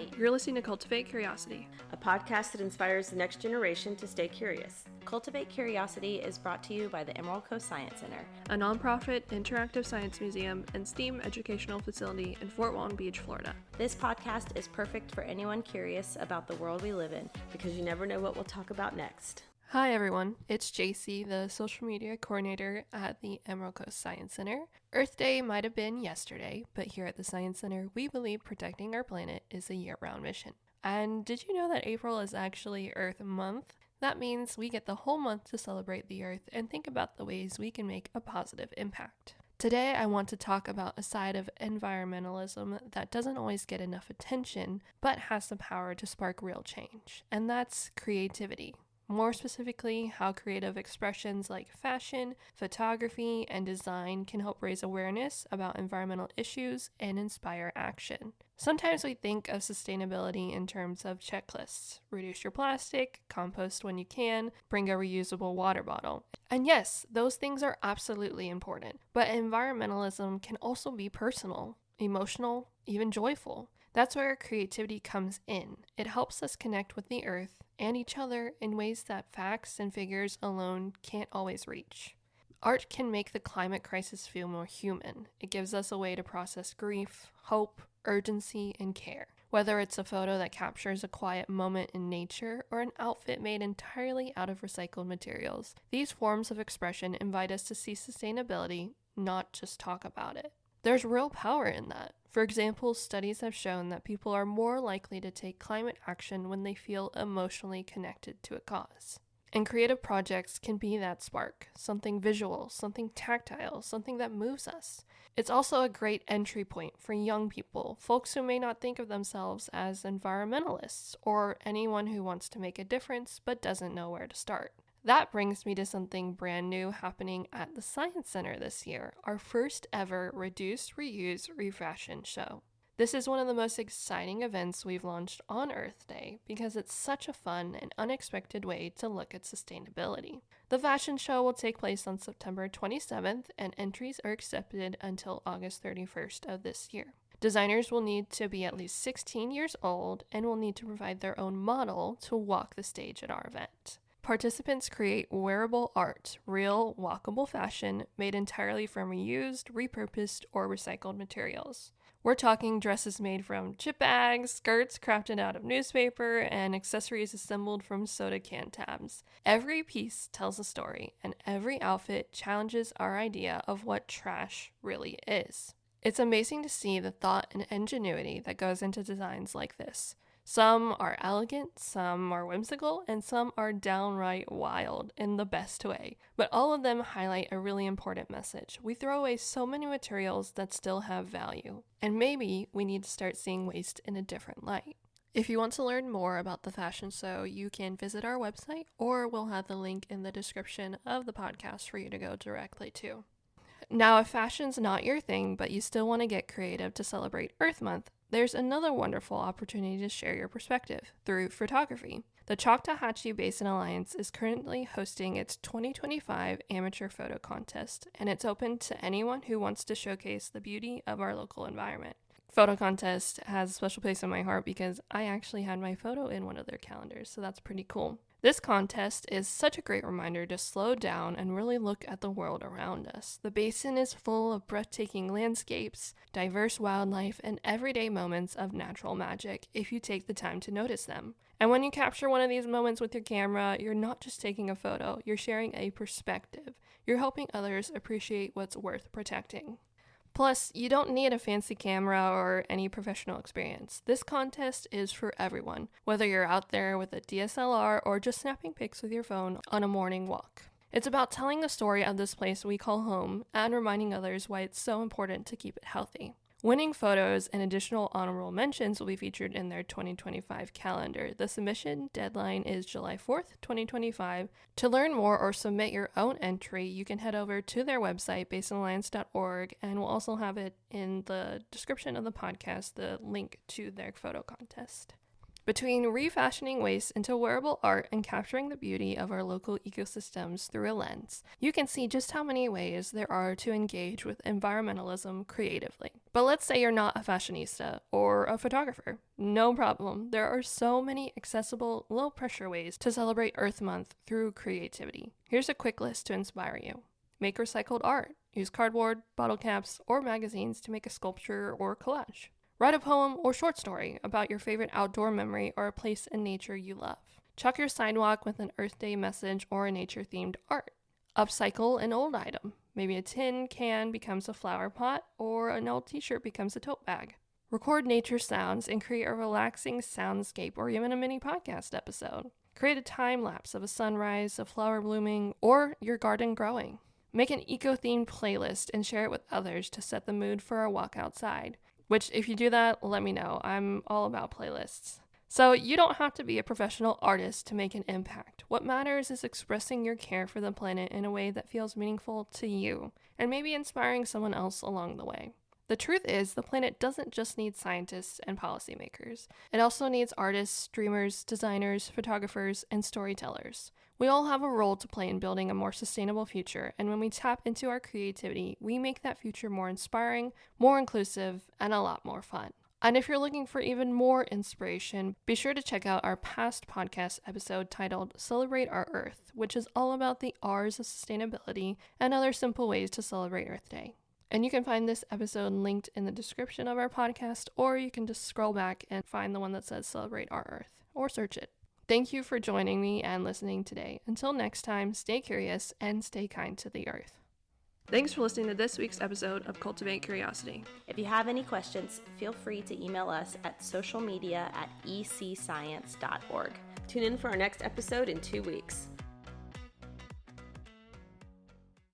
Jacie. You're listening to Cultivate Curiosity, A podcast that inspires the next generation to stay curious. Cultivate Curiosity is brought to you by the Emerald Coast Science Center, a nonprofit interactive science museum and STEAM educational facility in Fort Walton Beach, Florida. This podcast is perfect for anyone curious about the world we live in because you never know what we'll talk about next. Hi everyone, it's Jacie, the social media coordinator at the Emerald Coast Science Center. Earth Day might have been yesterday, but here at the Science Center, we believe protecting our planet is a year-round mission. And did you know that April is actually Earth Month? That means we get the whole month to celebrate the Earth and think about the ways we can make a positive impact. Today, I want to talk about a side of environmentalism that doesn't always get enough attention, but has the power to spark real change, and that's creativity. More specifically, how creative expressions like fashion, photography, and design can help raise awareness about environmental issues and inspire action. Sometimes we think of sustainability in terms of checklists. Reduce your plastic, compost when you can, bring a reusable water bottle. And yes, those things are absolutely important, but environmentalism can also be personal, emotional, even joyful. That's where creativity comes in. It helps us connect with the earth and each other in ways that facts and figures alone can't always reach. Art can make the climate crisis feel more human. It gives us a way to process grief, hope, urgency, and care. Whether it's a photo that captures a quiet moment in nature or an outfit made entirely out of recycled materials, these forms of expression invite us to see sustainability, not just talk about it. There's real power in that. For example, studies have shown that people are more likely to take climate action when they feel emotionally connected to a cause. And creative projects can be that spark, something visual, something tactile, something that moves us. It's also a great entry point for young people, folks who may not think of themselves as environmentalists, or anyone who wants to make a difference but doesn't know where to start. That brings me to something brand new happening at the Science Center this year, our first ever Reduce, Reuse, Refashion Show. This is one of the most exciting events we've launched on Earth Day because it's such a fun and unexpected way to look at sustainability. The fashion show will take place on September 27th and entries are accepted until August 31st of this year. Designers will need to be at least 16 years old and will need to provide their own model to walk the stage at our event. Participants create wearable art, real, walkable fashion made entirely from reused, repurposed, or recycled materials. We're talking dresses made from chip bags, skirts crafted out of newspaper, and accessories assembled from soda can tabs. Every piece tells a story, and every outfit challenges our idea of what trash really is. It's amazing to see the thought and ingenuity that goes into designs like this. Some are elegant, some are whimsical, and some are downright wild in the best way. But all of them highlight a really important message. We throw away so many materials that still have value, and maybe we need to start seeing waste in a different light. If you want to learn more about the fashion show, you can visit our website, or we'll have the link in the description of the podcast for you to go directly to. Now, if fashion's not your thing, but you still want to get creative to celebrate Earth Month, there's another wonderful opportunity to share your perspective through photography. The Choctawhatchee Basin Alliance is currently hosting its 2025 amateur photo contest, and it's open to anyone who wants to showcase the beauty of our local environment. Photo contest has a special place in my heart because I actually had my photo in one of their calendars, so that's pretty cool. This contest is such a great reminder to slow down and really look at the world around us. The basin is full of breathtaking landscapes, diverse wildlife, and everyday moments of natural magic if you take the time to notice them. And when you capture one of these moments with your camera, you're not just taking a photo, you're sharing a perspective. You're helping others appreciate what's worth protecting. Plus, you don't need a fancy camera or any professional experience. This contest is for everyone, whether you're out there with a DSLR or just snapping pics with your phone on a morning walk. It's about telling the story of this place we call home and reminding others why it's so important to keep it healthy. Winning photos and additional honorable mentions will be featured in their 2025 calendar. The submission deadline is July 4th, 2025. To learn more or submit your own entry, you can head over to their website, basinalliance.org, and we'll also have it in the description of the podcast, the link to their photo contest. Between refashioning waste into wearable art and capturing the beauty of our local ecosystems through a lens, you can see just how many ways there are to engage with environmentalism creatively. But let's say you're not a fashionista or a photographer. No problem. There are so many accessible, low-pressure ways to celebrate Earth Month through creativity. Here's a quick list to inspire you. Make recycled art. Use cardboard, bottle caps, or magazines to make a sculpture or collage. Write a poem or short story about your favorite outdoor memory or a place in nature you love. Chalk your sidewalk with an Earth Day message or a nature-themed art. Upcycle an old item. Maybe a tin can becomes a flower pot, or an old t-shirt becomes a tote bag. Record nature sounds and create a relaxing soundscape or even a mini podcast episode. Create a time lapse of a sunrise, a flower blooming, or your garden growing. Make an eco-themed playlist and share it with others to set the mood for a walk outside. Which, if you do that, let me know. I'm all about playlists. So you don't have to be a professional artist to make an impact. What matters is expressing your care for the planet in a way that feels meaningful to you, and maybe inspiring someone else along the way. The truth is, the planet doesn't just need scientists and policymakers. It also needs artists, dreamers, designers, photographers, and storytellers. We all have a role to play in building a more sustainable future, and when we tap into our creativity, we make that future more inspiring, more inclusive, and a lot more fun. And if you're looking for even more inspiration, be sure to check out our past podcast episode titled Celebrate Our Earth, which is all about the R's of sustainability and other simple ways to celebrate Earth Day. And you can find this episode linked in the description of our podcast, or you can just scroll back and find the one that says Celebrate Our Earth, or search it. Thank you for joining me and listening today. Until next time, stay curious and stay kind to the earth. Thanks for listening to this week's episode of Cultivate Curiosity. If you have any questions, feel free to email us at socialmedia@ecscience.org. Tune in for our next episode in 2 weeks.